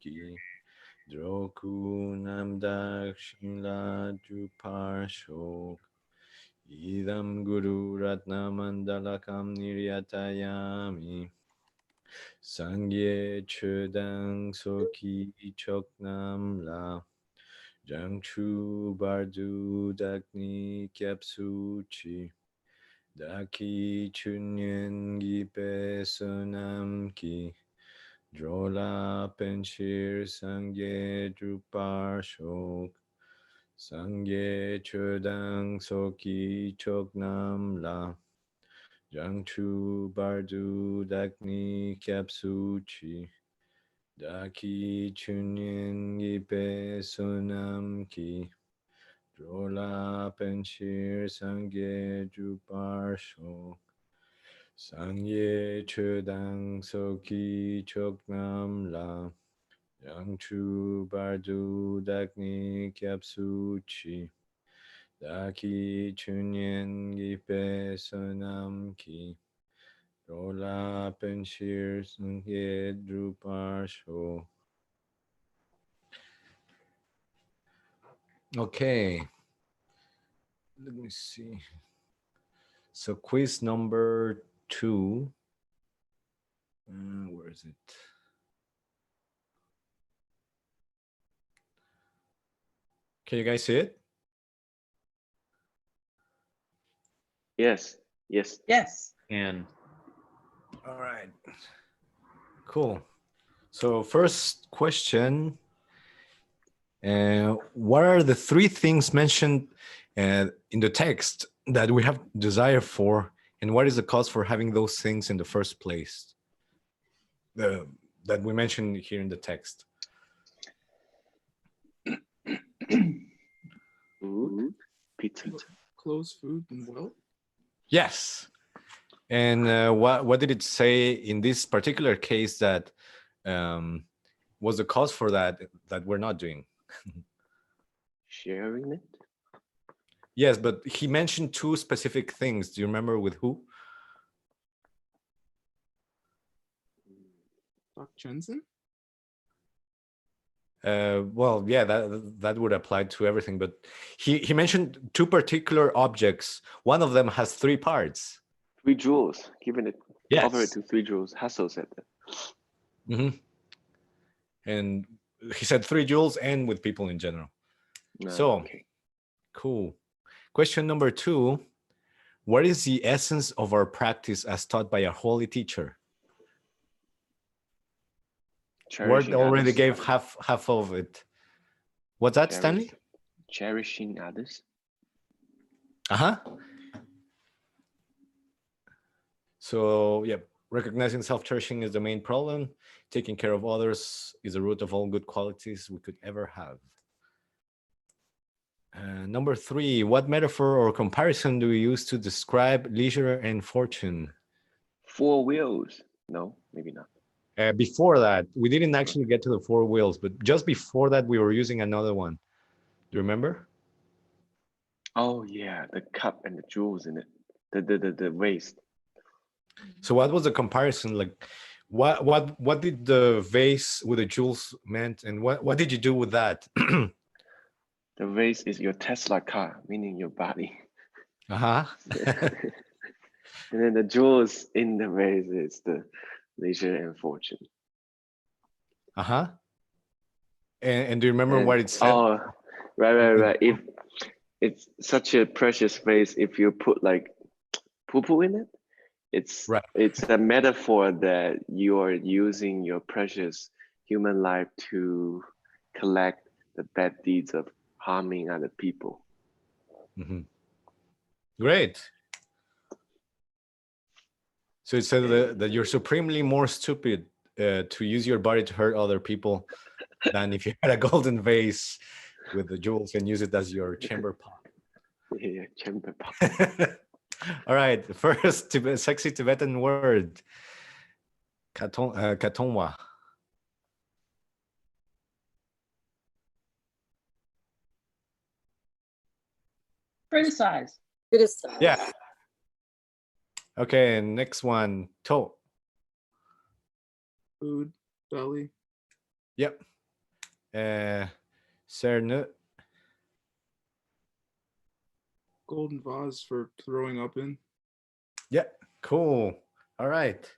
ki. Droku namdak shimla juparshok. Idam guru ratna mandalakam niryatayami. Sangye chudang soki choknam la. Jangchu bardu dakni kyapsuchi. Daki chunyen gipe sonam ki. Drola penshir sangye drupar shok. Sangye chudang soki choknam la. Jangchu bardu dakni kyapsuchi. Daki chunyen gipe sonam ki. Drola penshir sangye drupar shok. Sangye chudang soki choknam la. Yangchu bardu dakni kyapsuchi. Daki chunyen gipe sonam ki. Rola penshir sangye drupar shok. Okay. Let me see. So quiz number 2. Where is it? Can you guys see it? Yes. Yes. Yes. And All right. Cool. So first question. What are the 3 things mentioned in the text that we have desire for, and what is the cause for having those things in the first place? That we mentioned here in the text. Food, pizza. Clothes, food, and wealth. Yes. And what did it say in this particular case that was the cause for that we're not doing? Sharing it. Yes, but he mentioned 2 specific things. Do you remember with who? Doc Jensen. Well, yeah, that would apply to everything. But he mentioned 2 particular objects. One of them has 3 parts. 3 jewels. Given it. Yes. Offer it to 3 jewels. Hassel said that. Mm-hmm. And he said 3 jewels and with people in general. No, So, okay. Cool. Question number 2. What is the essence of our practice as taught by a holy teacher? Cherishing Word already others. gave half of it. What's that, Stanley? Cherishing others. Uh-huh. So, yeah, recognizing self-cherishing is the main problem. Taking care of others is the root of all good qualities we could ever have. Number 3, what metaphor or comparison do we use to describe leisure and fortune? 4 wheels. No, maybe not. Before that, we didn't actually get to the 4 wheels, but just before that, we were using another one. Do you remember? Oh yeah, the cup and the jewels in it. The waste. So what was the comparison? Like, what did the vase with the jewels meant, and what did you do with that? The waste is your Tesla car, meaning your body. Uh-huh. And then the jewels in the vase is the leisure and fortune. Uh-huh. And do you remember what it said? Oh, right. If it's such a precious vase, if you put like poo-poo in it, it's Right. It's a metaphor that you are using your precious human life to collect the bad deeds of harming other people. Mm-hmm. Great. So it said that you're supremely more stupid to use your body to hurt other people than if you had a golden vase with the jewels and use it as your chamber pot. Yeah, chamber pot. All right, first sexy Tibetan word, katonwa. Criticize. Yeah. Okay, next one, to. Food, belly. Yep. Cerne. Golden vase for throwing up in. Yeah, cool. All right.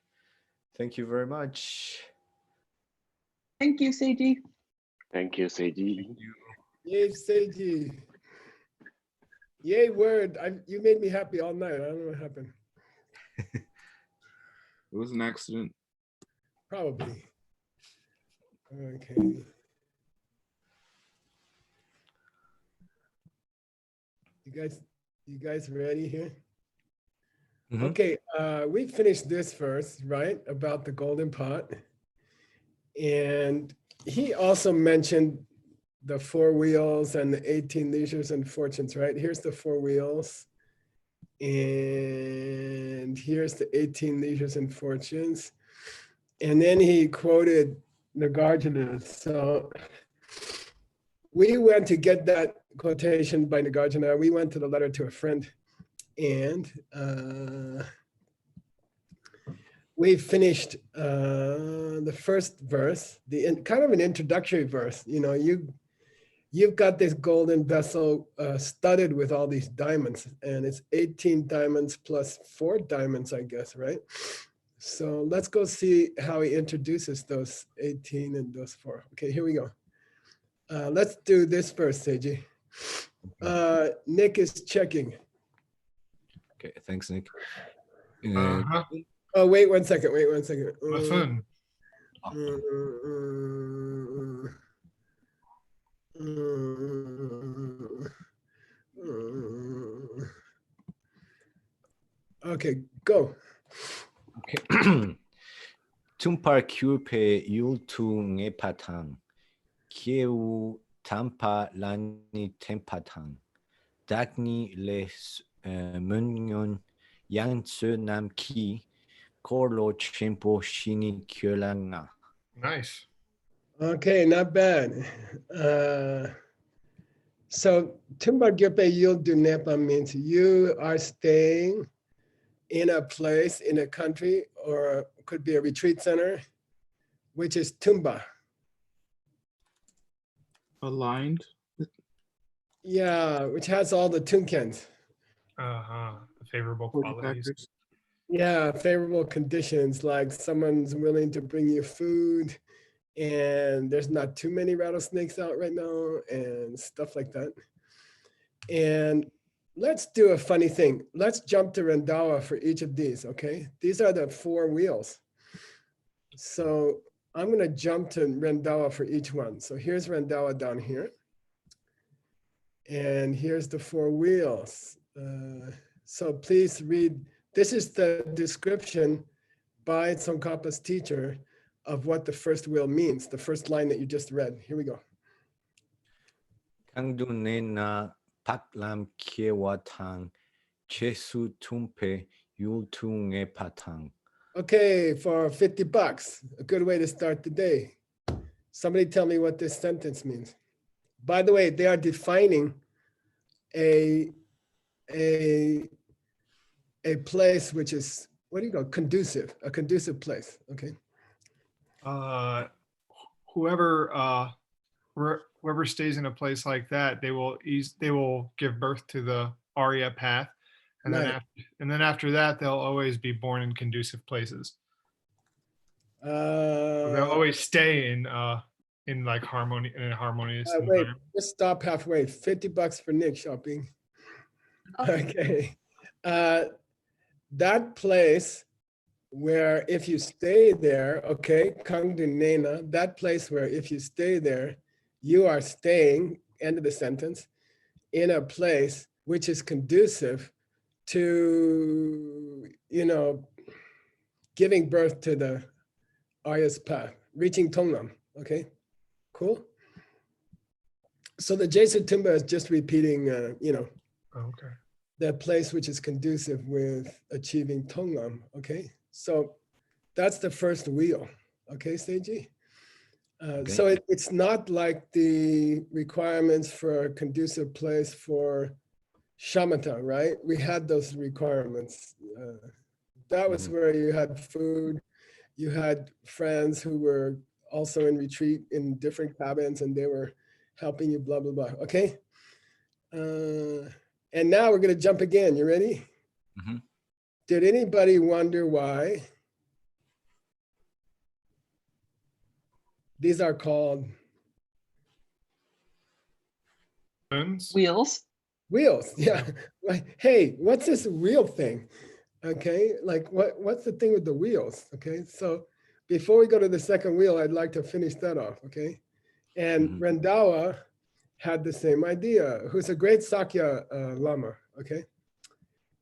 Thank you very much. Thank you, Seiji. Thank you, Seiji. Yay, Seiji. Yay, word. You made me happy all night. I don't know what happened. It was an accident. Probably. Okay. You guys ready here? Mhm. Okay, we finished this verse, right? About the golden pot. And he also mentioned the 4 wheels and the 18 leisures and fortunes, right? Here's the 4 wheels. And here's the 18 leisures and fortunes. And then he quoted Nagarjuna. So we went to get that quotation by Nagarjuna. We went to the letter to a friend. And we finished the first verse, kind of an introductory verse. You know, you've got this golden vessel studded with all these diamonds, and it's 18 diamonds plus 4 diamonds, I guess, right? So let's go see how he introduces those 18 and those 4. Okay, here we go. Let's do this first, Seiji. Nick is checking. Okay, thanks, Nick. Uh-huh. Oh, wait 1 second. Wait 1 second. Buffoon. Okay, go. Okay. Tumpar Kupe Yultu Nepatang. Kieu Tampa Lani Tempatang. Dagni Les Munyon Yang Tse Nam Ki. Korlo Chimpo Shini Kyolanga. Nice. Okay, not bad. So Tumbargyope Yuldu Nepa means you are staying in a place, in a country, or could be a retreat center, which is Tumba. Aligned. Yeah, which has all the tunkens. Uh-huh. The favorable 40 qualities. factors. Yeah, favorable conditions, like someone's willing to bring you food, and there's not too many rattlesnakes out right now, and stuff like that. And let's do a funny thing. Let's jump to Rendawa for each of these, okay? These are the 4 wheels. So I'm going to jump to Rendawa for each one. So here's Rendawa down here. And here's the 4 wheels. So please read. This is the description by Tsongkhapa's teacher of what the first wheel means, the first line that you just read. Here we go. Kangdunena Paklam Kiewatang. Chesu Tumpe Yultu Nepatang. Okay, for $50, a good way to start the day. Somebody tell me what this sentence means. By the way, they are defining a place which is, what do you call it? Conducive, a conducive place, okay? Whoever whoever stays in a place like that, they will give birth to the Arya path, and Right. then after that, they'll always be born in conducive places. So they'll always stay in like harmony, in a harmonious wait, environment. just stop halfway. $50 for Nick shopping. Okay. That place where if you stay there, okay, Kangdunena, that place where if you stay there, you are staying, end of the sentence, in a place which is conducive to, you know, giving birth to the Arya's path, reaching Tongnam, okay? Cool. So the Jesu Tumba is just repeating, you know, Okay. the place which is conducive with achieving Tongnam, okay? So that's the first wheel, okay, Seiji? So it's not like the requirements for a conducive place for shamatha, right? We had those requirements. That was where you had food, you had friends who were also in retreat in different cabins, and they were helping you, blah, blah, blah. Okay. And now we're going to jump again. You ready? Mhm. Did anybody wonder why these are called Spoons? Wheels. wheels? Yeah. Like, hey, what's this wheel thing? Okay. Like what's the thing with the wheels? Okay. So before we go to the second wheel, I'd like to finish that off. Okay. And Mhm. Rendawa had the same idea, who's a great Sakya Lama. Okay.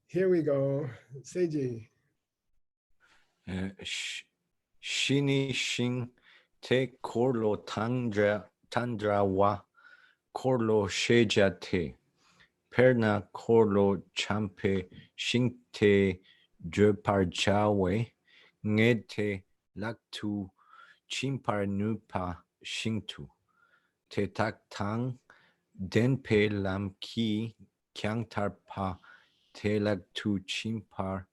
Here we go. Seiji. Shini Shin Te Korlo Tandra Wa Korlo Sheja Te Perna Korlo Champe Shinte Jeparjawe Ngete Laktu Chimpar Nupa Shintu Te Tak Tang Denpe Lam Ki Kyang Tarpa Te Laktu Chimpar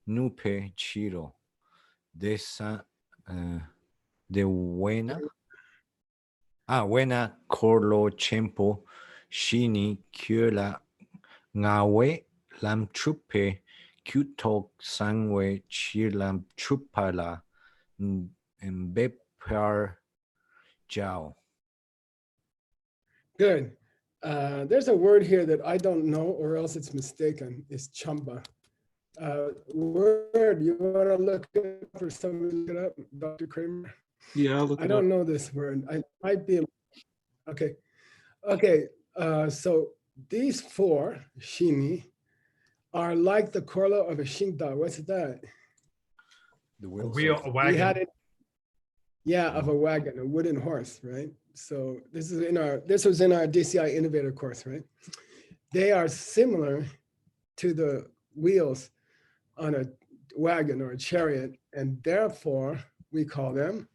Nupe Chiro de Buena Buena Corlo Chempo Shini Kyola Ngawe Lam Trupe Kutok Sangwe Chilam Trupala Mbepar Jiao. Good. There's a word here that I don't know, or else it's mistaken. It's chamba. Word, you want to look it up or somebody look it up, Dr. Kramer? Yeah, I'll look I it don't up. know this word. I might be. Okay. Okay. So these four shini are like the korlo of a shinta. What's that? The A wheels wheel, of a We wagon. had it. Yeah, of a wagon, a wooden horse, right? So this was in our DCI Innovator course, right? They are similar to the wheels on a wagon or a chariot, and therefore we call them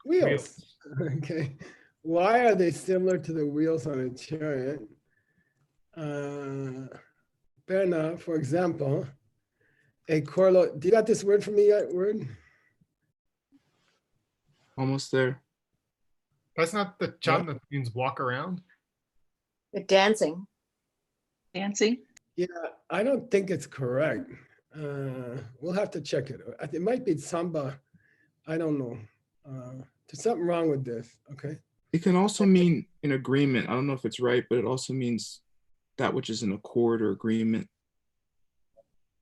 wheels. Okay. Why are they similar to the wheels on a chariot? Berna, for example, a corlo. Do you got this word for me yet? Word? Almost there. That's not the cham that means walk around. They're dancing. Dancing. Yeah, I don't think it's correct. We'll have to check it. It might be samba. I don't know. There's something wrong with this. Okay. It can also mean an agreement. I don't know if it's right, but it also means that which is an accord or agreement.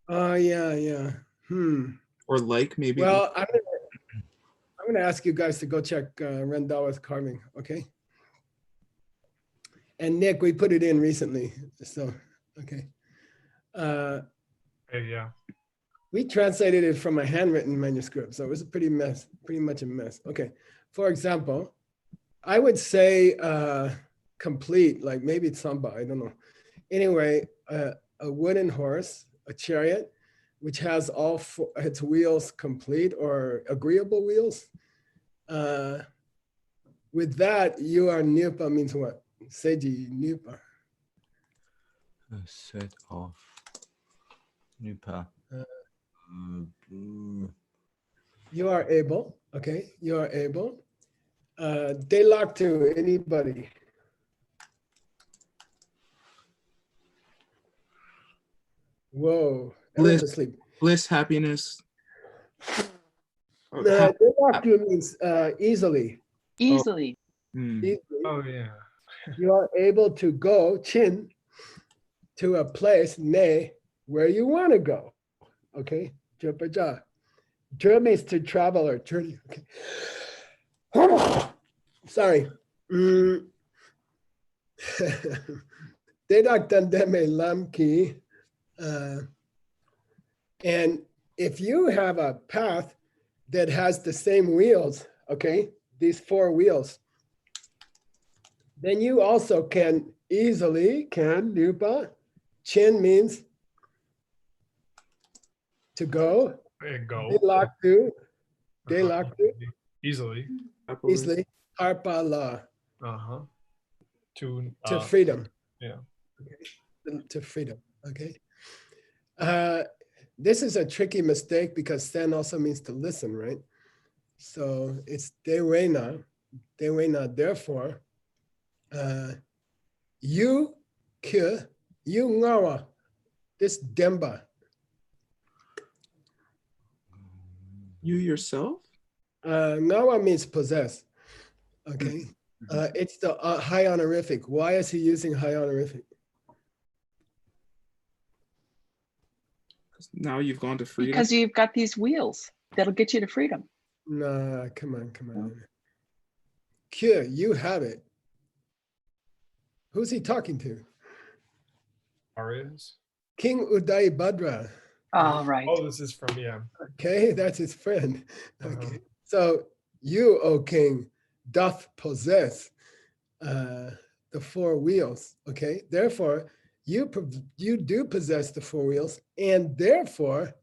Yeah. Or like maybe. Well, I'm gonna ask you guys to go check Rendawa's carving, okay? And Nick, we put it in recently, so okay. Yeah. We translated it from a handwritten manuscript, so it was a pretty much a mess. Okay, for example, I would say complete, like maybe it's samba, I don't know. Anyway, a wooden horse, a chariot, which has all four, its wheels complete or agreeable wheels. With that, you are Nipa means what? Seiji Nipa. set of Nupa. You are able, okay? You are able. They lock to anybody. Whoa, everyone's asleep. Bliss, happiness. They lock to means easily. Easily. Easily. Oh yeah. You are able to go chin to a place ne where you want to go. Okay, Jopaja. Dra means to travel or journey. Okay. Sorry. Dedak dandeme lamki. And if you have a path that has the same wheels, okay, these four wheels, then you also can easily, nupa. Chin means to go. Go. They lock to Easily. easily. Harpa la. Uh-huh. To Freedom. Yeah. Okay. To freedom. Okay. This is a tricky mistake because sen also means to listen, right? So it's dewena, therefore, you ke, you ngawa, this demba. You yourself? Ngawa means possess, okay? It's the high honorific. Why is he using high honorific? Now you've gone to freedom. Because you've got these wheels that'll get you to freedom. Nah, come on. Kya, you have it. Who's he talking to? Arias. King Uday Badra. All right. Oh, this is from Okay, that's his friend. Okay, so you, O king, doth possess the four wheels. Okay, therefore you do possess the four wheels, and therefore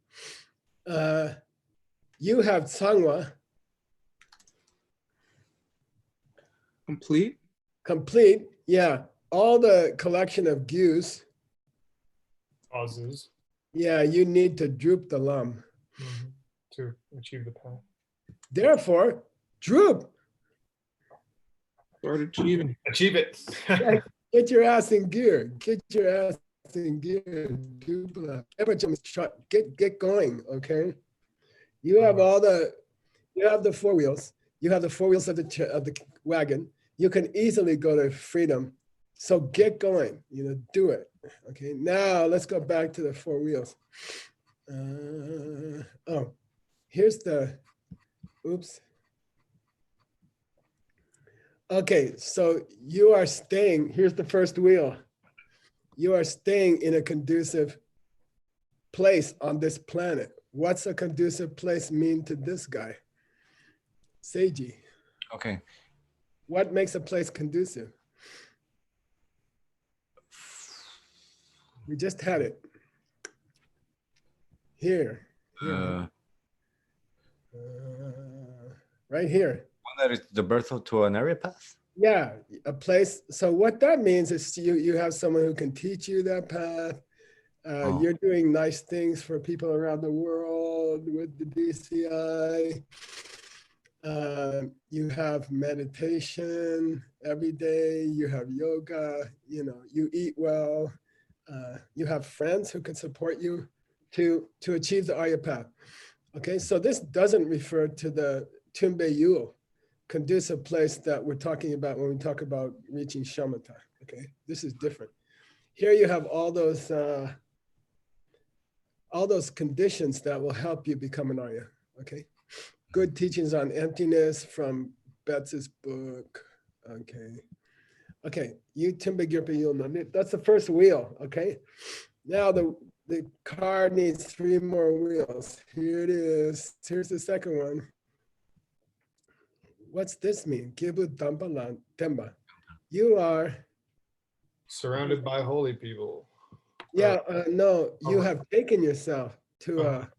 you have sangwa complete. Yeah, all the collection of gyus. causes Yeah, you need to droop the lam. to achieve the path. Therefore, droop. Start achieving. Achieve it. Get your ass in gear. Get your ass in gear. Get going. Okay. You have the four wheels. You have the four wheels of the wagon. You can easily go to freedom. So get going. Do it. Okay. Now let's go back to the four wheels. Here's the. Oops. Okay, so you are staying, here's the first wheel. You are staying in a conducive place on this planet. What's a conducive place mean to this guy? Seiji. Okay. What makes a place conducive? We just had it. Here. Right here. That is the birth to an area path? Yeah, a place. So what that means is you have someone who can teach you that path. You're doing nice things for people around the world with the DCI. You have meditation every day. You have yoga. You eat well. You have friends who can support you to achieve the Arya path. Okay, so this doesn't refer to the Tumbe Yul conducive place that we're talking about when we talk about reaching shamatha. Okay, this is different. Here you have all those conditions that will help you become an Arya. Okay, good teachings on emptiness from Betts's book. Okay, you Timbe Girpa Yulna. That's the first wheel. Okay, now the car needs 3 more wheels. Here it is. Here's the second one. What's this mean? Kibu Tampa Temba. You are Surrounded by holy people. Yeah, no, you have taken yourself to a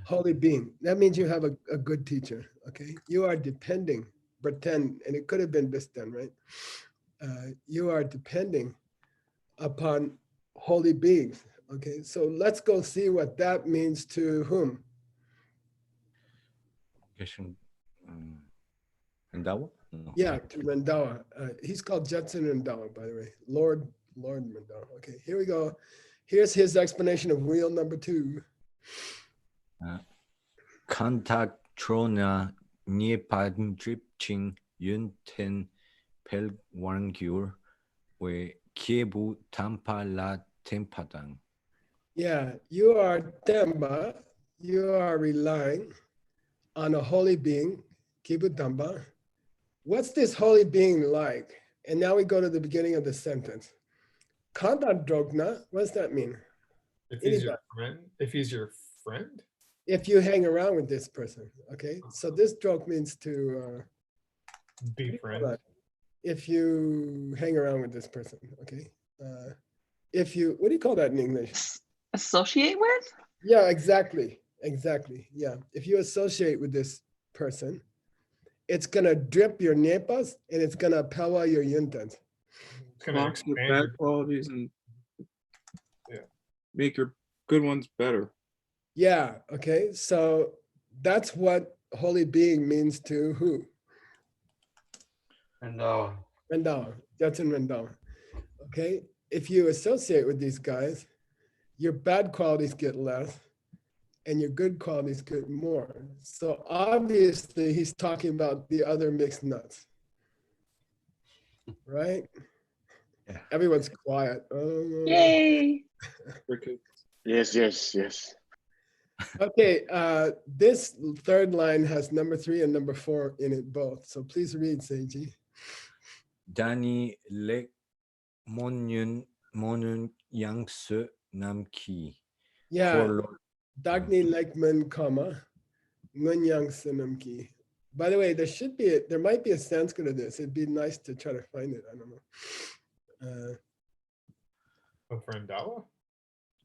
holy being. That means you have a good teacher, okay? You are depending, pretend, and it could have been Bistan, right? You are depending upon holy beings, okay? So let's go see what that means to whom? Rendawa? No. Yeah, to Rendawa. He's called Jetson Rendawa, by the way. Lord Rendawa. Okay, here we go. Here's his explanation of wheel number 2. Contact Trona Niepadripching Yunten Pelwangur we Kiebu Tampa La Tempadang. Yeah, you are Temba. You are relying on a holy being, Kibu Tamba. What's this holy being like? And now we go to the beginning of the sentence. Kanta Drogna, what does that mean? If he's your friend, If you hang around with this person, okay? So this drog means to be friend. If you hang around with this person, okay? If you, what do you call that in English? Associate with? Yeah, exactly. Yeah, if you associate with this person, it's gonna drip your nepas and it's gonna power your yuntans. Box with bad qualities and make your good ones better. Yeah, okay. So that's what holy being means to who? Rendawa. Rendawa. That's in Rendawa. Okay. If you associate with these guys, your bad qualities get less and your good qualities get more. So obviously he's talking about the other mixed nuts, right? Yeah. Everyone's quiet. Yay. Yes, yes, yes. Okay, this third line has number 3 and number 4 in it both. So please read, Seiji. Dani lek monun yangsu namki. Yeah, Korlo- Dagni Lekman, comma, Ngunyang Sunamki. By the way, there might be a Sanskrit of this. It'd be nice to try to find it. I don't know. Of Rendawa?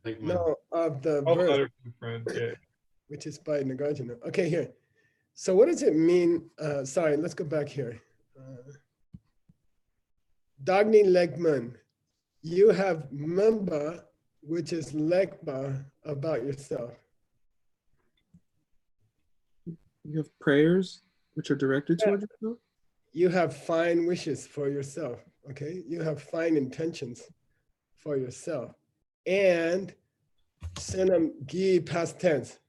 Like No, of the Oh, verse, letter to friend. Yeah. which is by Nagarjuna. Okay, here. So what does it mean? Sorry, let's go back here. Dagni Lekman, you have Mamba, which is Lekba about yourself. You have prayers which are directed towards yourself. You have fine wishes for yourself, okay? You have fine intentions for yourself. And Senam Gi past tense.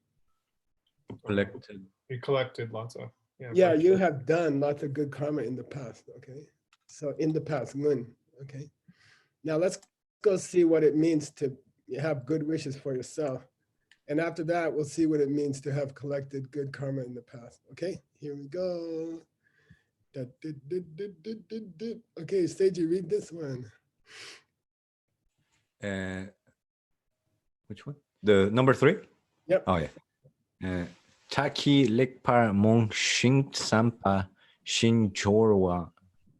collected. We collected lots of. Yeah, you have done lots of good karma in the past, okay? So in the past, Ngun, okay? Now let's go see what it means to have good wishes for yourself. And after that, we'll see what it means to have collected good karma in the past, okay? Here we go. Okay, Seiji, read this one. Which one? The number 3? Yep. Oh yeah. Taki lekpar mong shing sampa shin jorwa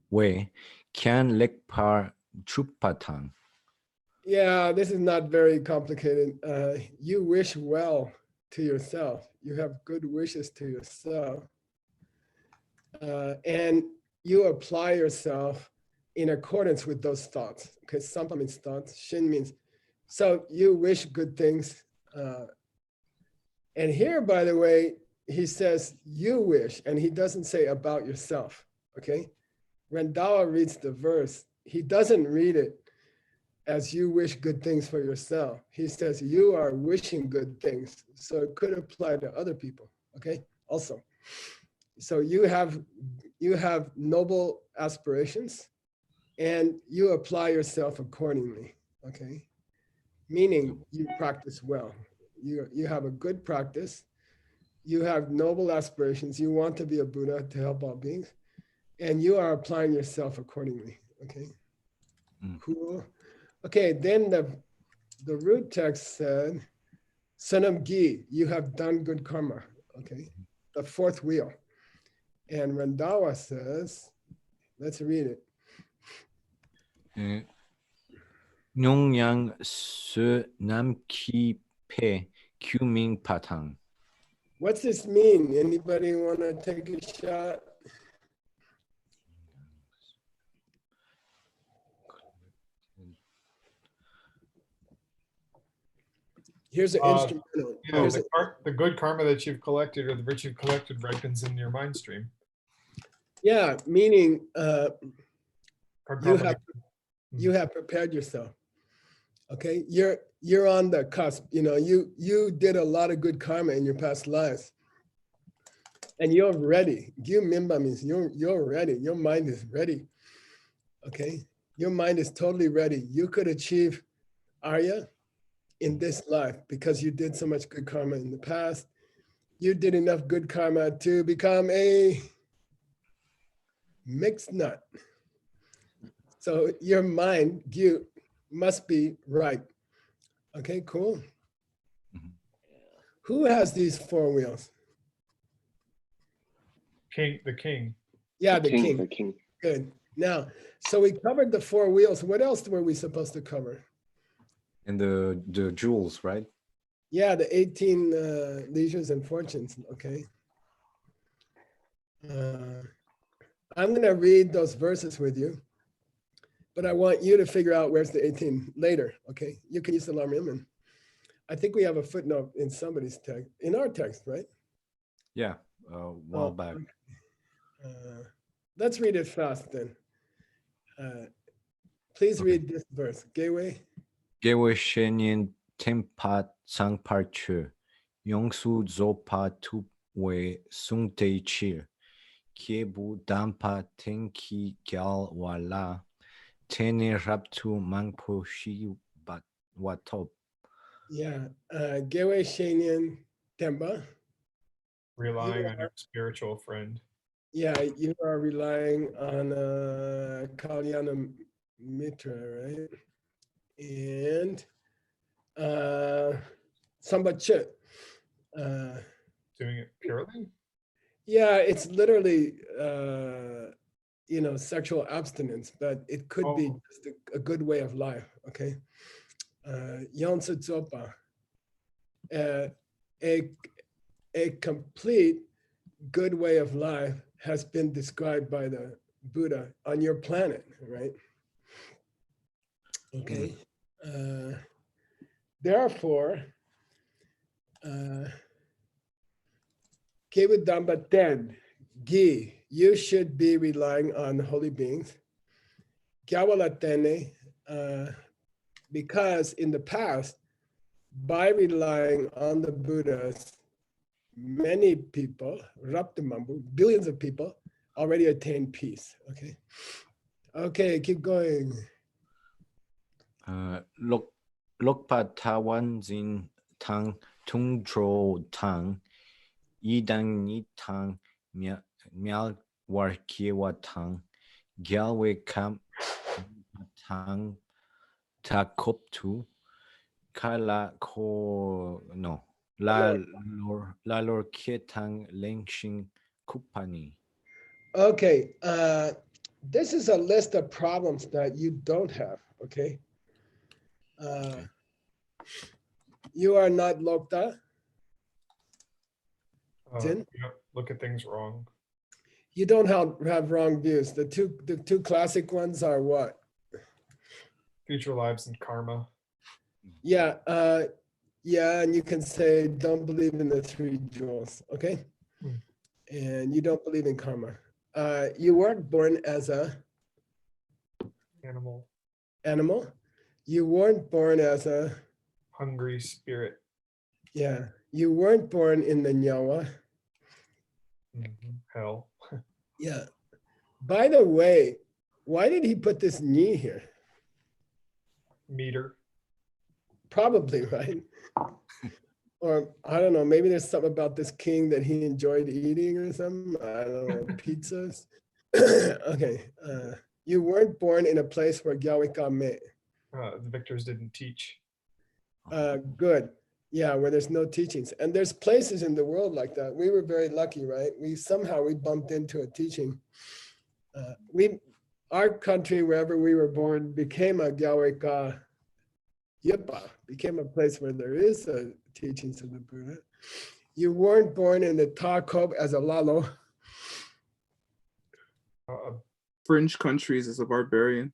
we can lekpar chupatang. Yeah, this is not very complicated. You wish well to yourself. You have good wishes to yourself. And you apply yourself in accordance with those thoughts. Okay, sampa means thoughts, shin means, so you wish good things. And here, by the way, he says you wish, and he doesn't say about yourself, okay? Rendawa reads the verse. He doesn't read it as you wish good things for yourself. He says you are wishing good things. So it could apply to other people, okay? Also, so you have noble aspirations and you apply yourself accordingly, okay? Meaning you practice well. You have a good practice. You have noble aspirations. You want to be a Buddha to help all beings, and you are applying yourself accordingly, okay? Cool. Okay, then the root text said, Sanam Gi, you have done good karma, okay? The fourth wheel. And Rendawa says, let's read it. Nyongyang se namki pe kuming patang. What's this mean? Anybody want to take a shot? Here's an instrumental. You know, the good karma that you've collected or the virtue you've collected ripens in your mind stream. Yeah, meaning Karma- you have prepared yourself. Okay, you're on the cusp. You know, you did a lot of good karma in your past lives, and you're ready. Gyu Mimba means you're ready. Your mind is ready. Okay, your mind is totally ready. You could achieve Arya in this life because you did so much good karma in the past. You did enough good karma to become a mixed nut. So your mind, Gyu, must be right. Okay, cool. Who has these four wheels? The king. Yeah, the king. The king. Good. Now, so we covered the four wheels. What else were we supposed to cover? And the jewels, right? Yeah, the 18 leisures and fortunes. Okay. I'm going to read those verses with you, but I want you to figure out where's the 18 later. Okay. You can use the Lam Rim, and I think we have a footnote in somebody's text, in our text, right? Yeah. a while back. Let's read it fast then. Please Okay. read this verse. Gateway. Gewe shenyen tempat sang parchu. Yongsu zopa tupwe sungte chir. Kiebu dampa tenki gal wala. Tene raptu mangpo shi bat watop. Yeah. Gateway Shanyan Temba. Relying You on your spiritual friend. Yeah, you are relying on Kalyana Mitra, right? And Sambacha. Doing it purely? Yeah, it's literally sexual abstinence, but it could be Oh. just a good way of life. Okay. Yonsa Tsopa. A complete good way of life has been described by the Buddha on your planet, right? Okay. Therefore, Kevudamba Ten, Gi, you should be relying on holy beings. Gyawalatene, because in the past, by relying on the Buddhas, many people, Raptamambu, billions of people, already attained peace. Okay. Okay, keep going. Lokpa tawan zin tang tung dro tang. Yidang ni tang mial war kiewa tang. Gyalwe kam tang takoptu. Kala ko no. La lor kietang lengshin kupani. Okay, this is a list of problems that you don't have, okay? You are not Lokta. Jin? You don't look at things wrong. You don't have wrong views. The two classic ones are what? Future lives and karma. Yeah, yeah, and you can say don't believe in the three jewels, okay? And you don't believe in karma. You weren't born as a animal. You weren't born as a hungry spirit. Yeah, you weren't born in the Nyawa. Hell. Yeah. By the way, why did he put this knee here? Meter. Probably, right? Or I don't know, maybe there's something about this king that he enjoyed eating or something. I don't know, pizzas. Okay. You weren't born in a place where Gyawika met. The victors didn't teach. Good. Yeah, where there's no teachings. And there's places in the world like that. We were very lucky, right? We bumped into a teaching. Our country, wherever we were born, became a Gyawika Yipa, became a place where there is a teachings of the Buddha. You weren't born in the Takop as a Lalo. Fringe countries as a barbarian.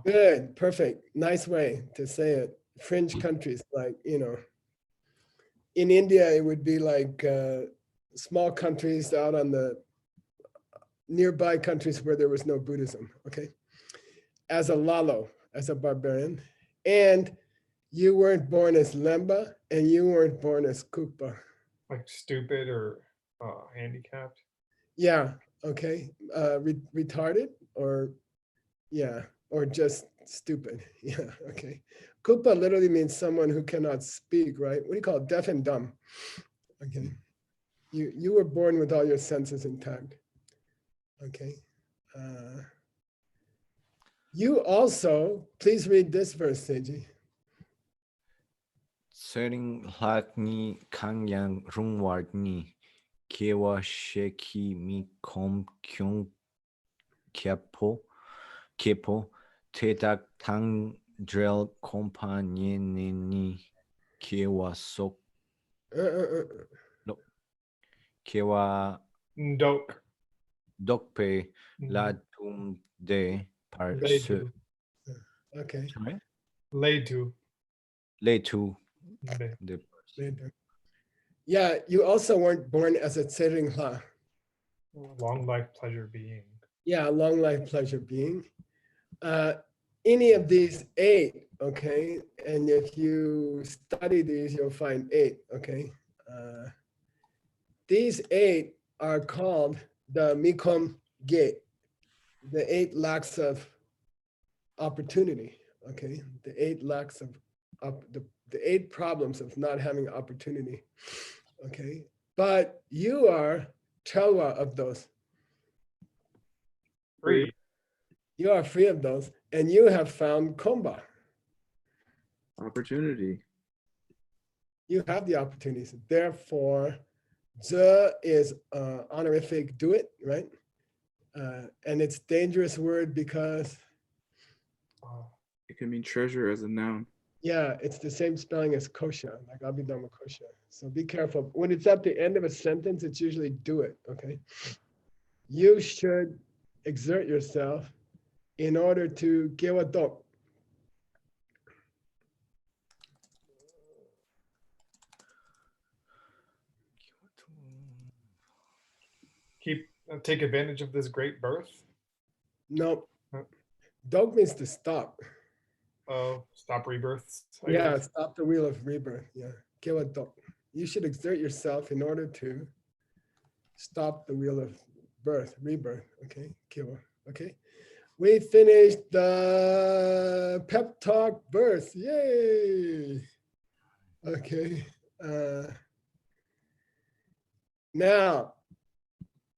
Good, perfect. Nice way to say it. Fringe countries, like, in India, it would be like small countries out on the nearby countries where there was no Buddhism, okay? As a Lalo, as a barbarian. And you weren't born as Lemba, and you weren't born as Kukpa. Like stupid or handicapped? Yeah, okay. Retarded or, yeah, or just stupid. Yeah, okay. Kukpa literally means someone who cannot speak, right? What do you call it? Deaf and dumb. Okay. You were born with all your senses intact. Okay. You also, please read this verse, Seiji. Sering lakni kangyang rungwarni kewa sheki mi kom kyung kepo tetak tang drel kompanyeneni kewa sok kewa dokpe la tum de par se. Okay. Leitu. Yeah, you also weren't born as a Tseringhla. Long life, pleasure, being. Yeah, long life, pleasure, being. Any of these 8, okay? And if you study these, you'll find 8, okay? These 8 are called the Mikom Gate, the 8 lacks of opportunity, okay? The 8 lacks of, the 8 problems of not having opportunity, okay? But you are Chelwa of those. Free. You are free of those, and you have found Komba. Opportunity. You have the opportunities. Therefore, the is honorific do it, right? And it's dangerous word because, It can mean treasure as a noun. yeah, it's the same spelling as kosha, like abhidharma kosha. So be careful. When it's at the end of a sentence, it's usually do it, okay? You should exert yourself in order to give a dog. Take advantage of this great birth. No, Huh. dog means to stop. Stop rebirths. I Yeah, guess. stop the wheel of rebirth. Yeah, give a dog. You should exert yourself in order to stop the wheel of birth, rebirth. Okay, kill. Okay, we finished the pep talk birth. Yay! Okay. Now,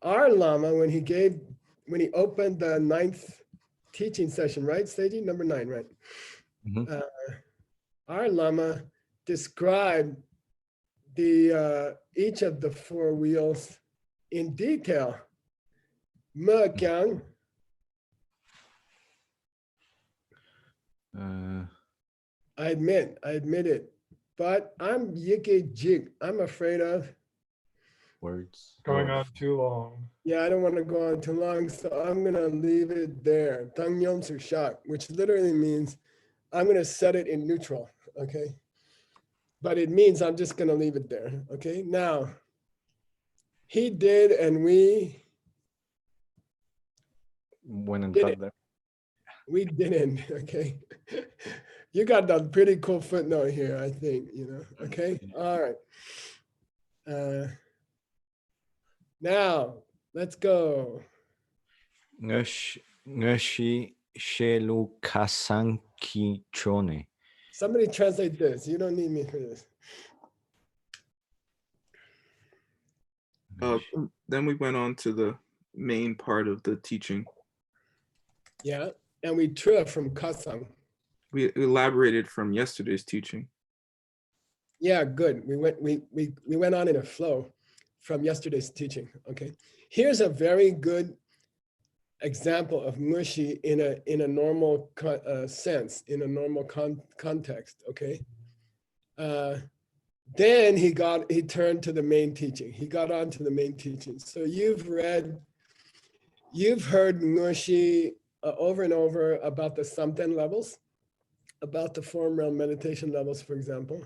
our Lama, when he opened the 9th teaching session, right, Seiji? Number 9, right? Mhm. Our Lama described the each of the 4 wheels in detail. Me kyang, I admit it, but I'm yike jig. I'm afraid of. Words. Going or- on too long. Yeah, I don't want to go on too long, so I'm gonna leave it there. Tang Yom Su Shak, which literally means I'm gonna set it in neutral, okay? But it means I'm just gonna leave it there, okay? Now, he did and we When and Did got it. there. we didn't, okay? You got a pretty cool footnote here, I think, okay? All right. Now, let's go. Ngashi shelu kasanki chone. Somebody translate this. You don't need me for this. Then we went on to the main part of the teaching. Yeah, and we drew from Kasang. We elaborated from yesterday's teaching. Yeah, good. We went on in a flow from yesterday's teaching. Okay, here's a very good example of mushi in a normal sense, in a normal context. Okay, then he turned to the main teaching. He got on to the main teaching. So you've heard mushi over and over about the samten levels, about the form realm meditation levels, for example.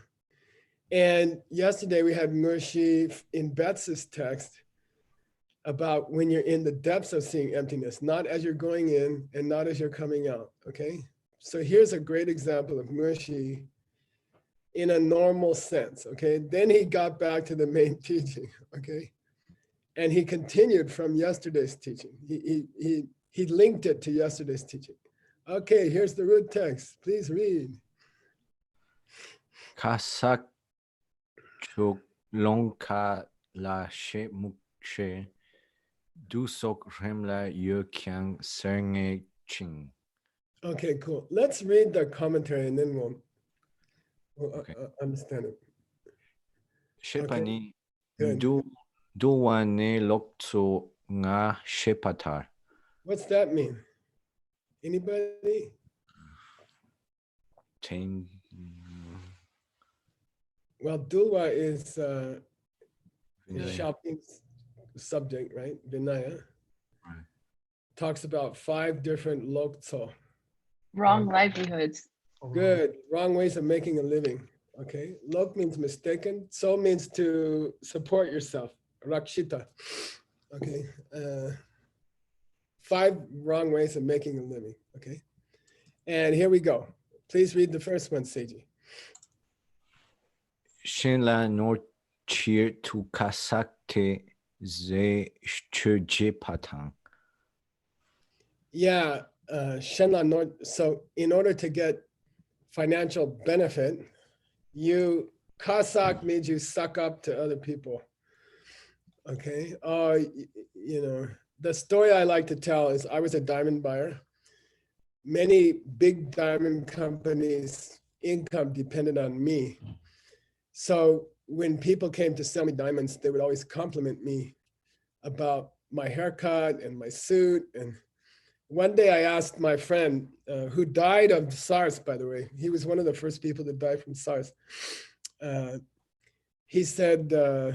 And yesterday we had Murshi in Betts' text about when you're in the depths of seeing emptiness, not as you're going in and not as you're coming out, okay? So here's a great example of Murshi in a normal sense, okay? Then he got back to the main teaching, okay? And he continued from yesterday's teaching. He linked it to yesterday's teaching. Okay, here's the root text. Please read. Kasak chok longka la she mukshe du sok remla yo kyang senge ching. Okay, cool. Let's read the commentary and then we'll Okay. understand it. Shepani Good. du wane lokto nga shepatar. What's that mean? Anybody? Tame. Well, Dulwa is Vinaya. shopping subject, right? Vinaya. Right. Talks about 5 different lokso. Wrong livelihoods. Good. Wrong ways of making a living. Okay. Lok means mistaken. So means to support yourself. Rakshita. Okay. 5 wrong ways of making a living. Okay. And here we go. Please read the first one, Seiji. Shin la nor cheer to kasakte ze shuje patang. Yeah, Shenla Nord. So in order to get financial benefit, you kasak means you suck up to other people. Okay. You know, the story I like to tell is I was a diamond buyer. Many big diamond companies' income depended on me. So when people came to sell me diamonds, they would always compliment me about my haircut and my suit. And one day I asked my friend who died of SARS, by the way, he was one of the first people to die from SARS. He said, yeah,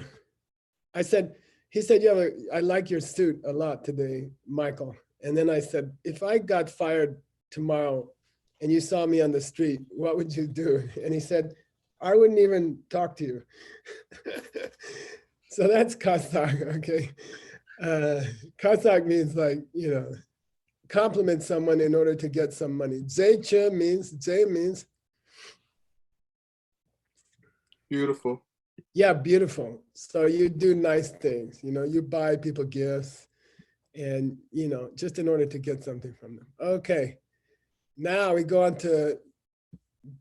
I like your suit a lot today, Michael. And then I said, if I got fired tomorrow and you saw me on the street, what would you do? And he said, I wouldn't even talk to you. So that's Kazakh, okay? Kazakh means like, you know, compliment someone in order to get some money. Zayche means Beautiful. yeah, beautiful. So you do nice things, you know, you buy people gifts and, you know, just in order to get something from them. Okay, now we go on to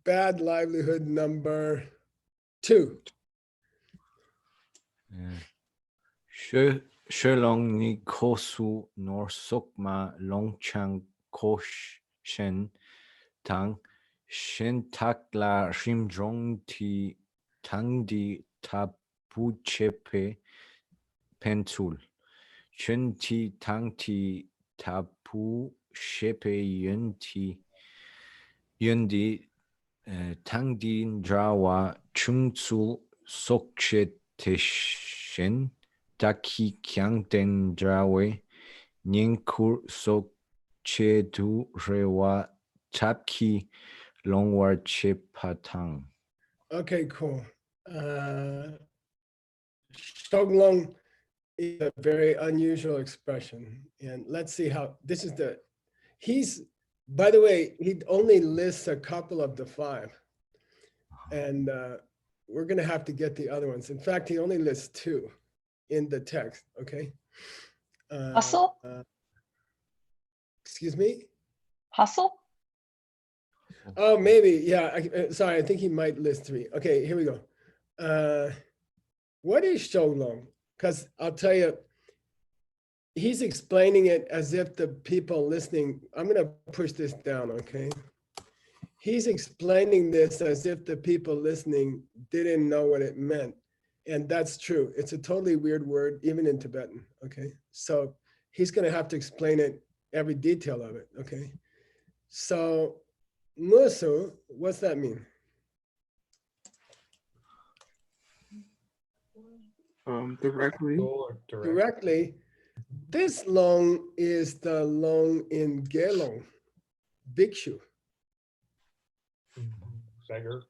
bad livelihood number 2. Sherlong ni kosu nor sokma longchang kosh shen tang shen takla shimjong ti tangdi tapuchepe pentul shen ti tangti tapu shepe yundi tangdi drawa chungtsul sokshe teshen Daki kyang den drawe nyingkur sok che du rewa tapki longwar che patang. Okay, cool. Shoglong is a very unusual expression. And let's see how, this is by the way, he only lists a couple of the 5. And we're gonna have to get the other ones. In fact, he only lists 2 in the text, okay? Hustle? Excuse me? Hustle? Oh, maybe, yeah, sorry, I think he might list 3. Okay, here we go. What is Shoulong? Because I'll tell you, he's explaining it as if the people listening, I'm gonna push this down, okay? He's explaining this as if the people listening didn't know what it meant. And that's true. It's a totally weird word, even in Tibetan, okay? So he's gonna have to explain it, every detail of it, okay? So musu, what's that mean? Directly. Directly. This long is the long in Gelong, Bhikshu. Beggar.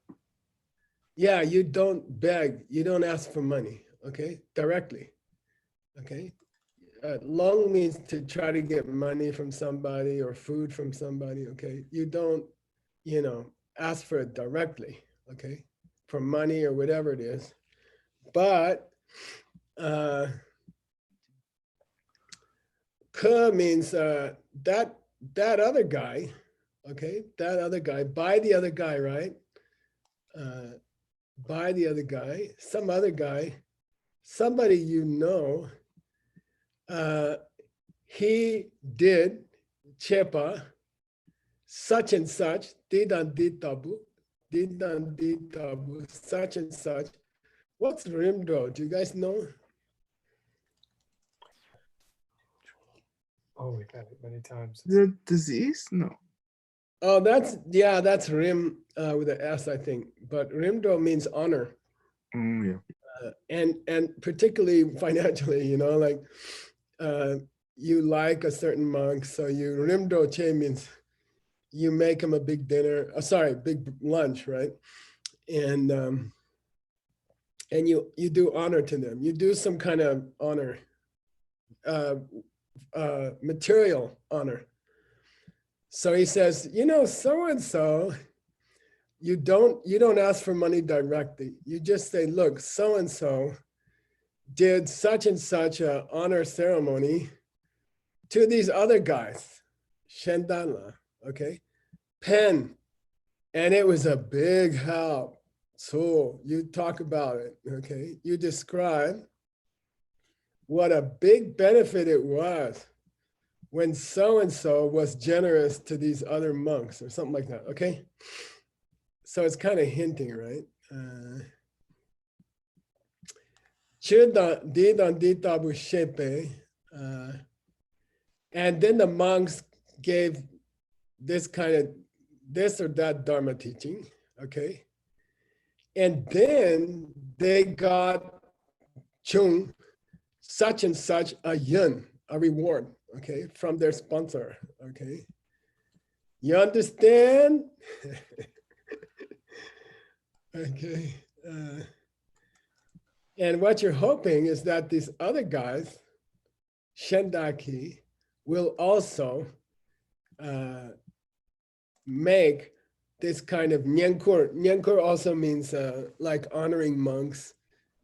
Yeah, you don't beg, you don't ask for money, okay? Directly, okay? Long means to try to get money from somebody or food from somebody, okay? You don't, you know, ask for it directly, okay? For money or whatever it is. But Ke means that other guy, okay? That other guy, buy the other guy, right? Buy the other guy, some other guy, somebody you know, he did chepa, such and such, didan ditabu, such and such. What's rimdo? Do you guys know? Oh, we've had it many times. The disease? No. Oh, that's rim with an S, I think. But rimdo means honor. Yeah. And particularly financially, you know, like you like a certain monk, so you rimdo che means you make him a big dinner, big lunch, right? And you do honor to them. You do some kind of honor material honor. So he says, you know, so-and-so, you don't ask for money directly. You just say, look, so-and-so did such and such a honor ceremony to these other guys, Shendanla, okay? Pen, and it was a big help. So you talk about it, okay? You describe what a big benefit it was when so-and-so was generous to these other monks or something like that, okay? So it's kind of hinting, right? And then the monks gave this or that Dharma teaching, okay? And then they got chung, such and such a yun, a reward, okay, from their sponsor, okay? You understand? Okay. And what you're hoping is that these other guys, Shendaki, will also make this kind of nyenkur. Nyenkur also means like honoring monks,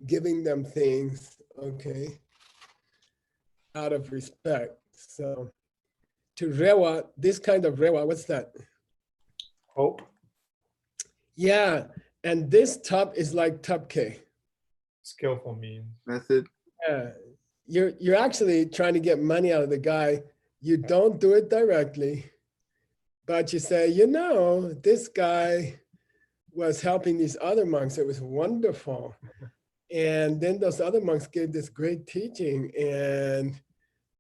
giving them things, okay, out of respect. So to rewa, this kind of rewa, what's that? Hope. Yeah, and this tap is like tapke. Skillful means. Method. Yeah, you're actually trying to get money out of the guy. You don't do it directly, but you say, you know, this guy was helping these other monks. It was wonderful. And then those other monks gave this great teaching, and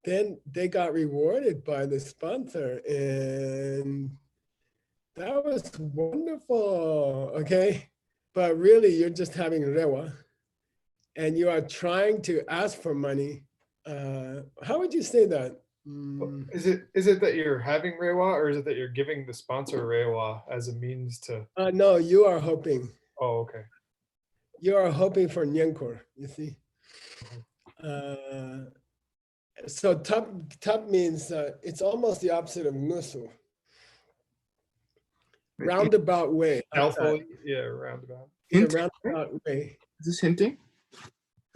then they got rewarded by the sponsor, and that was wonderful, okay? But really, you're just having rewa, and you are trying to ask for money. How would you say that? Is it that you're having rewa, or is it that you're giving the sponsor rewa as a means to? No, you are hoping. Oh, okay. You are hoping for nyenkur, you see. So tap means, it's almost the opposite of nusu. Roundabout way. Stealthily, yeah, roundabout. In a Hint? roundabout way. Is this hinting?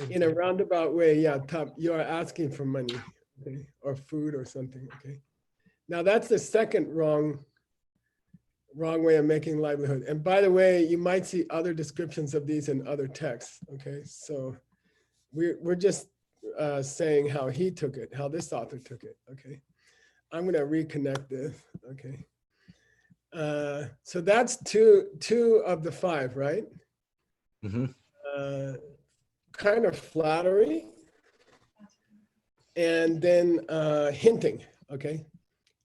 In a roundabout way, yeah, tap, you are asking for money, okay, or food or something, okay? Now that's the second wrong way of making livelihood. And by the way, you might see other descriptions of these in other texts, okay? So we're just saying how he took it, how this author took it, okay? I'm gonna reconnect this, okay? So that's two of the five, right? Mm-hmm. Kind of flattery, and then hinting, okay?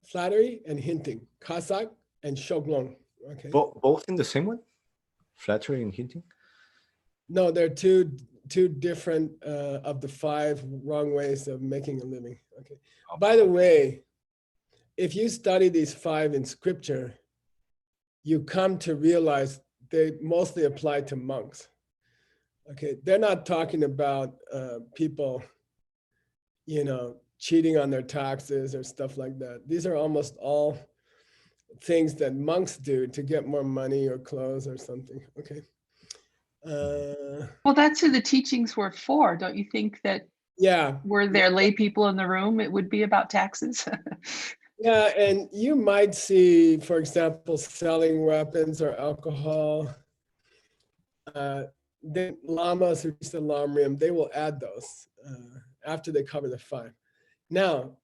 Flattery and hinting, kasak and shoglong, okay? Both in the same one? Flattery and hinting? No, they're two different of the five wrong ways of making a living, okay? By the way, if you study these five in scripture, you come to realize they mostly apply to monks. Okay, they're not talking about people, you know, cheating on their taxes or stuff like that. These are almost all things that monks do to get more money or clothes or something, okay? Well, that's who the teachings were for. Don't you think that Yeah. were there lay people in the room, it would be about taxes? Yeah, and you might see, for example, selling weapons or alcohol. Then lamas who teach the lamrim, they will add those after they cover the five. Now,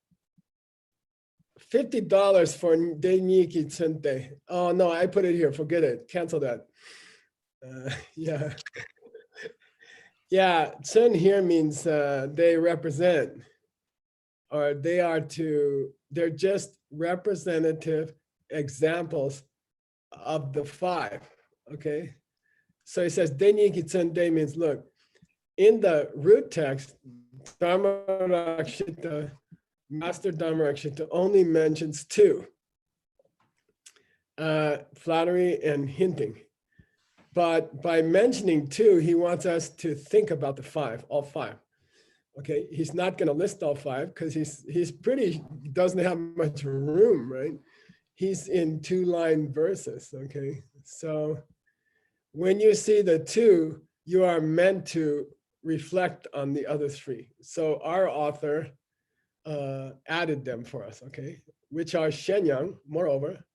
$50 for Deniki Tsente. Oh no, I put it here, forget it, cancel that. Yeah. Yeah, Tsun here means they represent, or they're just representative examples of the five, okay? So it says, Deniki Tsende means, look, in the root text, Dharmarakshita, Master Dharmarakshita only mentions two, flattery and hinting. But by mentioning two, he wants us to think about the five, all five. Okay, he's not going to list all 5 because he doesn't have much room, right? He's in 2-line verses. Okay, so when you see the 2, you are meant to reflect on the other 3. So our author added them for us, okay, which are Shenyang, moreover.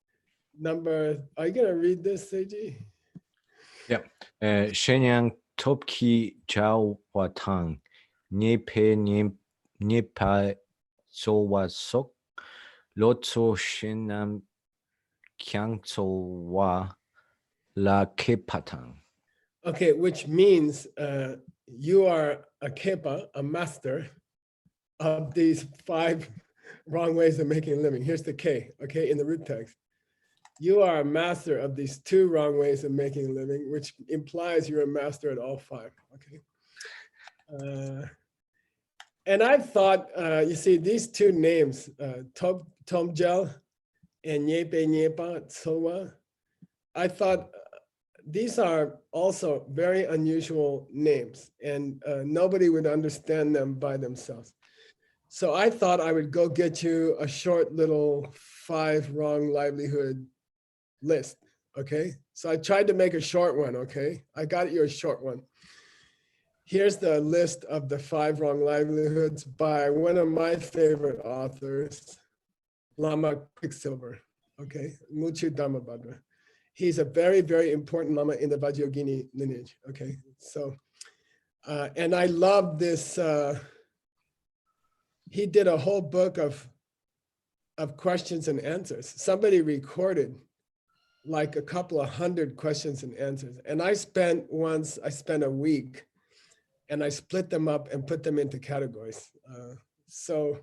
Are you going to read this, Seiji? Yeah. Shenyang Topki Chao Watang Niepa Sowa Sok Lotso Shenam Kyangso Wa La Kepatang. Okay, which means you are a kepa, a master of these 5 wrong ways of making a living. Here's the K, okay, in the root text. You are a master of these 2 wrong ways of making a living, which implies you're a master at all 5, okay? And I thought, you see, these 2 names, Tomjel and Nyepe Nyepa Tsowa, I thought these are also very unusual names, and nobody would understand them by themselves. So I thought I would go get you a short little 5 wrong livelihood list, okay? So I tried to make a short one, okay? I got you a short one. Here's the list of the 5 wrong livelihoods by one of my favorite authors, Lama Quicksilver, okay? Muchu Dhammabhadra. He's a very, very important Lama in the Vajrayogini lineage, okay? So, and I love this, he did a whole book of questions and answers. Somebody recorded like a couple of 100 questions and answers. And I spent a week and I split them up and put them into categories. So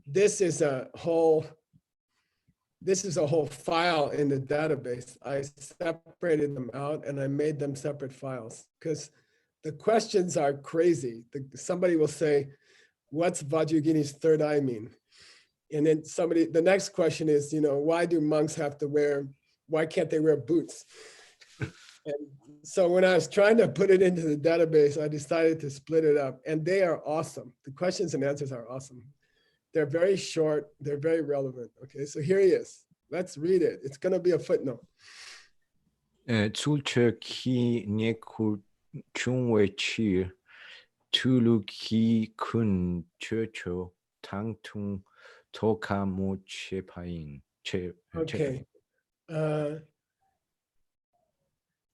this is a whole file in the database. I separated them out and I made them separate files because the questions are crazy. Somebody will say, what's Vajrayogini's 3rd eye mean? And then the next question is, why do monks have to why can't they wear boots? And so when I was trying to put it into the database, I decided to split it up, and they are awesome. The questions and answers are awesome. They're very short, they're very relevant. Okay, so here he is. Let's read it. It's gonna be a footnote. Tulche ki neku chungwe chi tulu ki kun chocho tangtung toka mo chepain. Okay.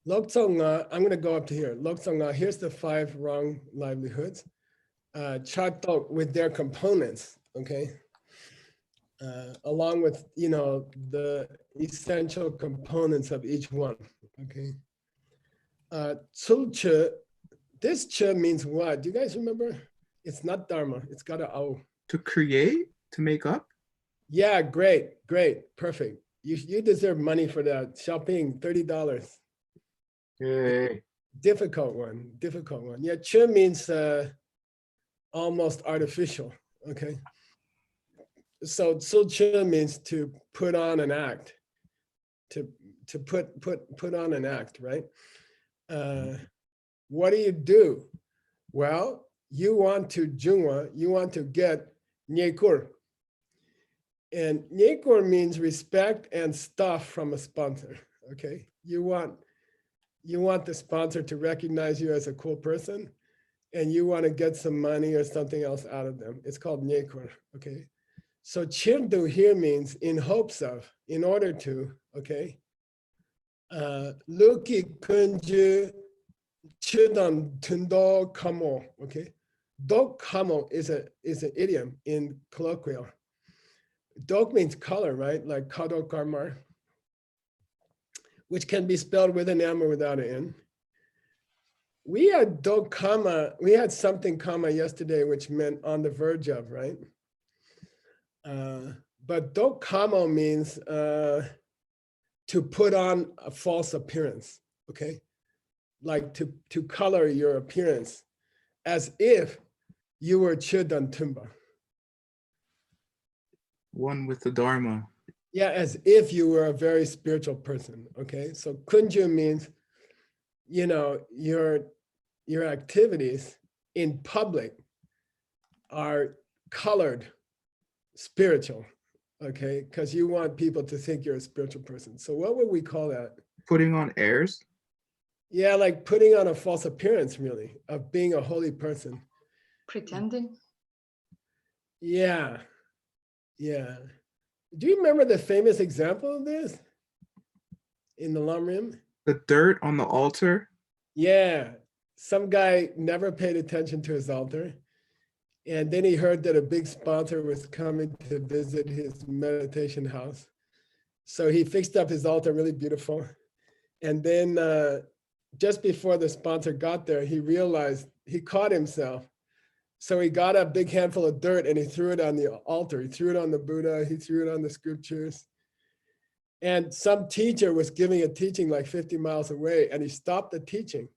Loktsonga, I'm going to go up to here. Loktsonga, here's the 5 wrong livelihoods. Chatok with their components, okay? Along with, the essential components of each one, okay? Tsulche, this che means what? Do you guys remember? It's not dharma, it's got a ao. To create, to make up? Yeah, great, perfect. You deserve money for that. Shopping, $30. Yay. Difficult one. Yeah, che means almost artificial, okay? So che means to put on an act, to put on an act, right? What do? Well, you want to get nyekur. And nyekur means respect and stuff from a sponsor, okay? You want the sponsor to recognize you as a cool person, and you want to get some money or something else out of them. It's called nyekur, okay? So chirdu here means in hopes of, in order to, okay? Luki kunju chidan tundo kamo, okay? Dok kamo is an idiom in colloquial. Dok means color, right? Like kadok karmar, which can be spelled with an M or without an N. We had dok kama, we had something kama yesterday, which meant on the verge of, right? But dok kamo means to put on a false appearance, okay? Like to color your appearance as if you were Chidan Tumba. One with the Dharma. Yeah, as if you were a very spiritual person, okay? So kunju means, your activities in public are colored spiritual, okay? Because you want people to think you're a spiritual person. So what would we call that? Putting on airs. Yeah, like putting on a false appearance, really, of being a holy person. Pretending. Yeah, yeah. Do you remember the famous example of this in the Lamrim? The dirt on the altar. Yeah, some guy never paid attention to his altar. And then he heard that a big sponsor was coming to visit his meditation house. So he fixed up his altar really beautiful. And then just before the sponsor got there, he realized he caught himself. So he got a big handful of dirt and he threw it on the altar. He threw it on the Buddha, he threw it on the scriptures. And some teacher was giving a teaching like 50 miles away, and he stopped the teaching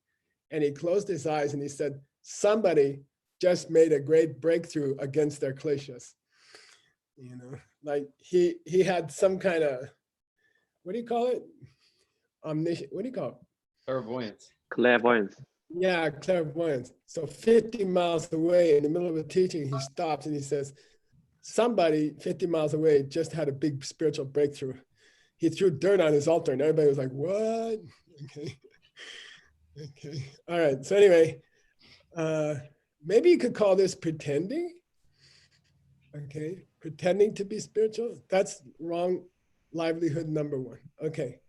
and he closed his eyes and he said, somebody just made a great breakthrough against their kleshas. You know, like he had some kind of, what do you call it? Omniscient, what do you call it? Clairvoyance. Clairvoyance. Yeah, clairvoyance. So 50 miles away in the middle of a teaching, he stops and he says, somebody 50 miles away just had a big spiritual breakthrough. He threw dirt on his altar and everybody was like, what? Okay. Okay. All right. So anyway, maybe you could call this pretending. Okay. Pretending to be spiritual. That's wrong livelihood number one. Okay.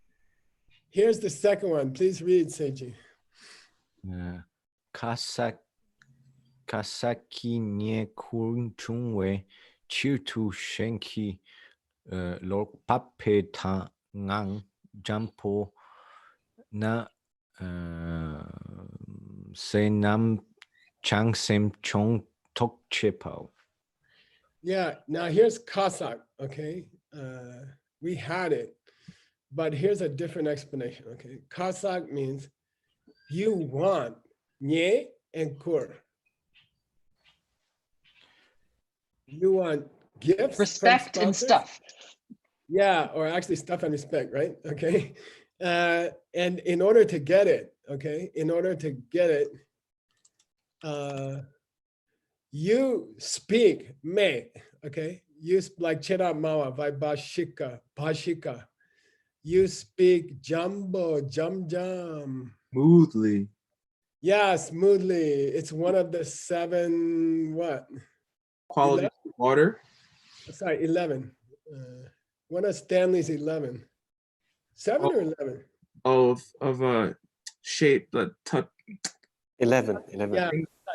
Here's the second one. Please read, Seiji. Kasaki nye kun chungwe chitu shenki lok pape ta ngang jampo na se nam chang sem chong tok chepao. Yeah, now here's Kasak, okay? We had it, but here's a different explanation, okay? Kasak means you want nye and kur. You want gifts, Respect from and sponsors. stuff. Yeah, or actually stuff and respect, right? Okay. And in order to get it, okay, in order to get it, you speak me, okay? You like Chera Mawa, Vaibhashika, Bhashika. You speak jumbo, jum. Smoothly. Yeah, smoothly. It's one of the 7, what? Quality 11? water. Sorry, 11. One of Stanley's 11. 7 or 11? Of shape that 11. Yeah,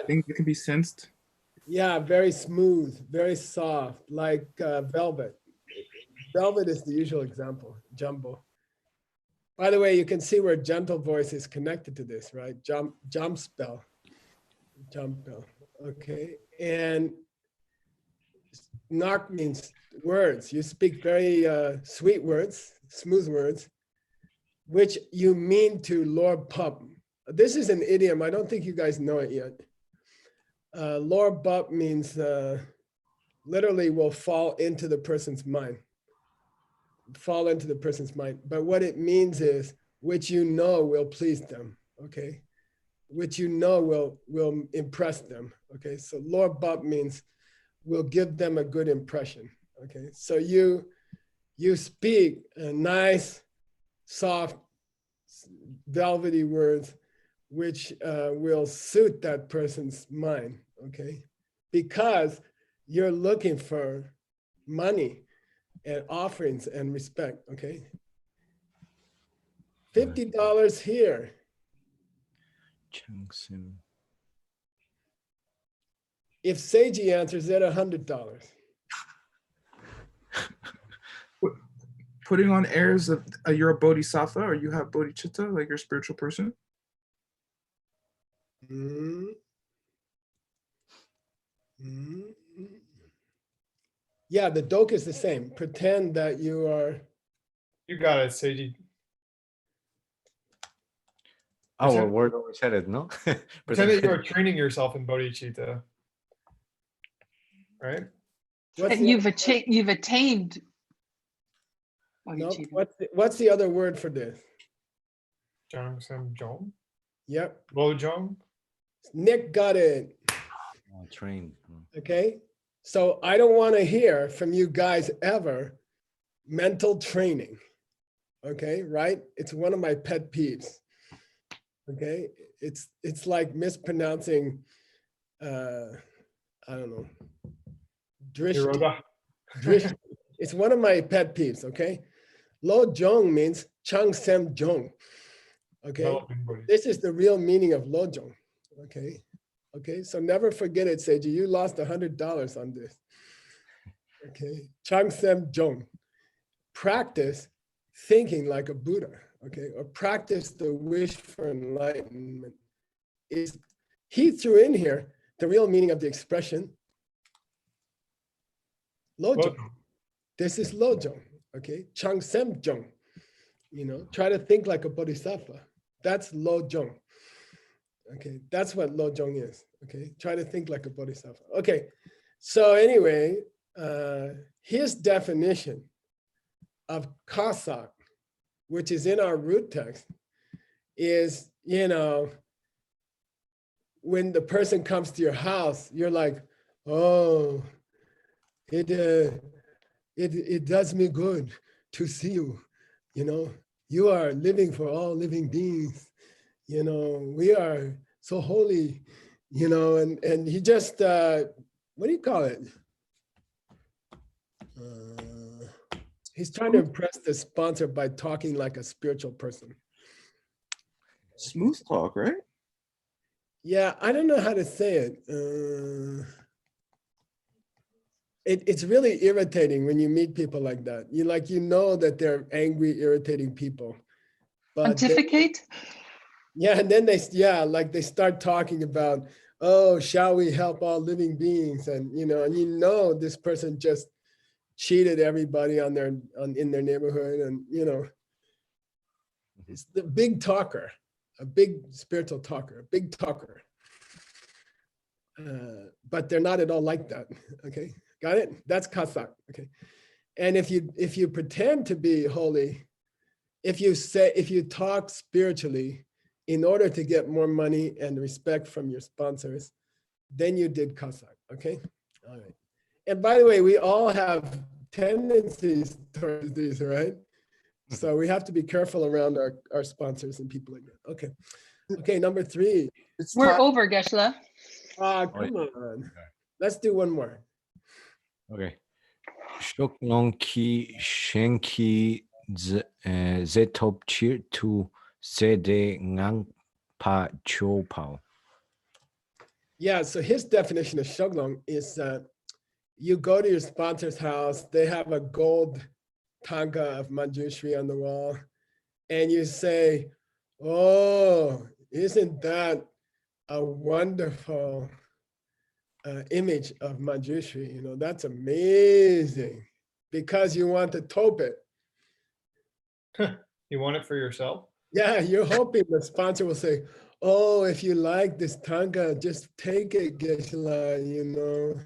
things that can be sensed. yeah, very smooth, very soft, like velvet. Velvet is the usual example, jumbo. By the way, you can see where gentle voice is connected to this, right? Jump spell. Okay. And nak means words. You speak very sweet words, smooth words, which you mean to Lord Pup. This is an idiom. I don't think you guys know it yet. Lord Pup means literally will fall into the person's mind. Fall into the person's mind. But what it means is, which you know will please them, okay? Which you know will impress them, okay? So Lord Pup means will give them a good impression, okay? So you speak nice, soft, velvety words, which will suit that person's mind, okay? Because you're looking for money and offerings and respect, okay? $50 here. If Seiji answers it, $100. Putting on airs of you're a bodhisattva or you have bodhicitta, like you're a spiritual person. Yeah, the doke is the same. Pretend that you are. You got it, Seiji. Our word always said it, no? Pretend that you are training yourself in bodhicitta. Right? And you've attained. No, what's the other word for this? Jong. Yep. Bojong. Nick got it. Train. Okay. So I don't want to hear from you guys ever mental training. Okay, right? It's one of my pet peeves. Okay, it's like mispronouncing I don't know, drishti. Yoruba. Drishti. It's one of my pet peeves, okay? Lo Jong means Chang Sem Jong. Okay, Developing body. this is the real meaning of Lo Jong. Okay, okay, so never forget it, Seiji. You lost $100 on this. Okay, Chang Sem Jong. Practice thinking like a Buddha, okay, or practice the wish for enlightenment. Is he threw in here the real meaning of the expression Lojong. This is Lojong, okay? Chang Sem Jong, you know, try to think like a bodhisattva. That's Lojong. Okay, that's what Lojong is, okay? Try to think like a bodhisattva. Okay, so anyway, his definition of kasak, which is in our root text, is, you know, when the person comes to your house, you're like, oh, it does me good to see you. You know, you are living for all living beings. You know, we are so holy. You know, and he just what do you call it? He's trying to impress the sponsor by talking like a spiritual person. Smooth talk, right? Yeah, I don't know how to say it. It's really irritating when you meet people like that. You know that they're angry, irritating people. But Pontificate? yeah, and then they start talking about, oh, shall we help all living beings? And you know this person just cheated everybody in their neighborhood, and you know, it's the big talker, a big spiritual talker, a big talker. But they're not at all like that. Okay, got it? That's kasak. Okay, and if you pretend to be holy, if you talk spiritually in order to get more money and respect from your sponsors, then you did kasak. Okay, all right. And by the way, we all have tendencies towards these, right? So we have to be careful around our sponsors and people like that. Okay. Okay, number 3. We're over, Geshe-la. Come on. Let's do one more. Okay. Shoklonki Shenki Zetop Chir to Sede Ngang Pa Chopao. Yeah, so his definition of Shoglong is you go to your sponsor's house, they have a gold tanka of Manjushri on the wall, and you say, oh, isn't that a wonderful image of Manjushri? You know, that's amazing, because you want to tope it. You want it for yourself? Yeah, you're hoping the sponsor will say, oh, if you like this tanka, just take it, Geshe-la, you know.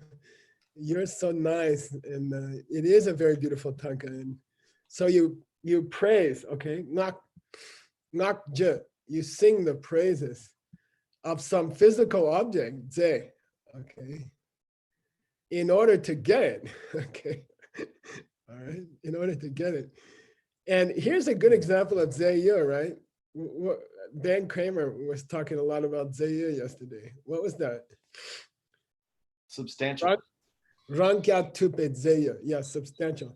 You're so nice, and it is a very beautiful tanka. And so you praise, okay? Not je. You sing the praises of some physical object, ze, okay? In order to get it, okay? All right, in order to get it. And here's a good example of Zeyu, right? Ben Kramer was talking a lot about Zeyu yesterday. What was that? Substantial. Rankya tupe Zeyu, yeah, substantial.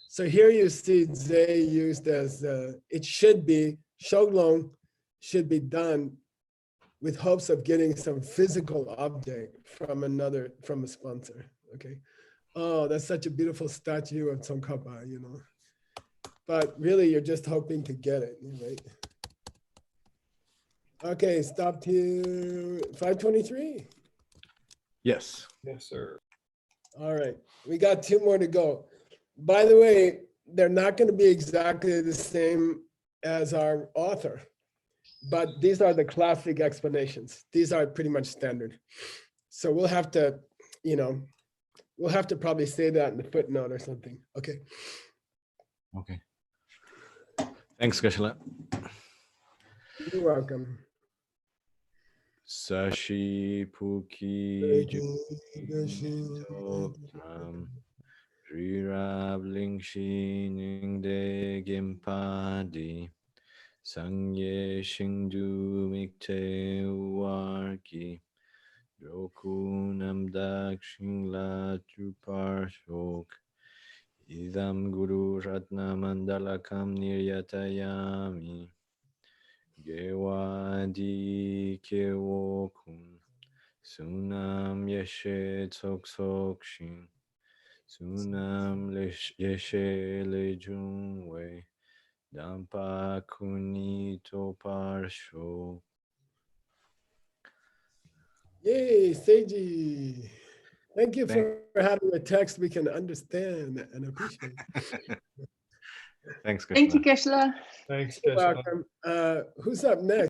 So here you see Zeyu used as, it should be, Shoglong should be done with hopes of getting some physical object from a sponsor, okay? Oh, that's such a beautiful statue of Tsongkhapa, you know? But really, you're just hoping to get it, right? Okay, stop to 523. Yes. Yes, sir. All right, we got 2 more to go. By the way, they're not going to be exactly the same as our author, but these are the classic explanations. These are pretty much standard. So we'll have to, you know, we'll have to probably say that in the footnote or something. Okay. Okay. Thanks, Geshe-la. You're welcome. Sashi Puki Jitotram Rirabling Shining Gimpadi Sangye Shingdu Mikte Uarki Drokunam Dakshin La Truparshok Idam Guru Ratna Mandalakam Niryatayami Gewadi Kewokun Sunam Yeshe Tsoksokshim Sunam Yeshe Lejungwe Dampa Kunito Parsho. Yay, Seiji. Thank you for having a text we can understand and appreciate. Thanks, Thank you, Krishna. Geshe-la. Thanks, You're Geshe-la. welcome. Who's up next?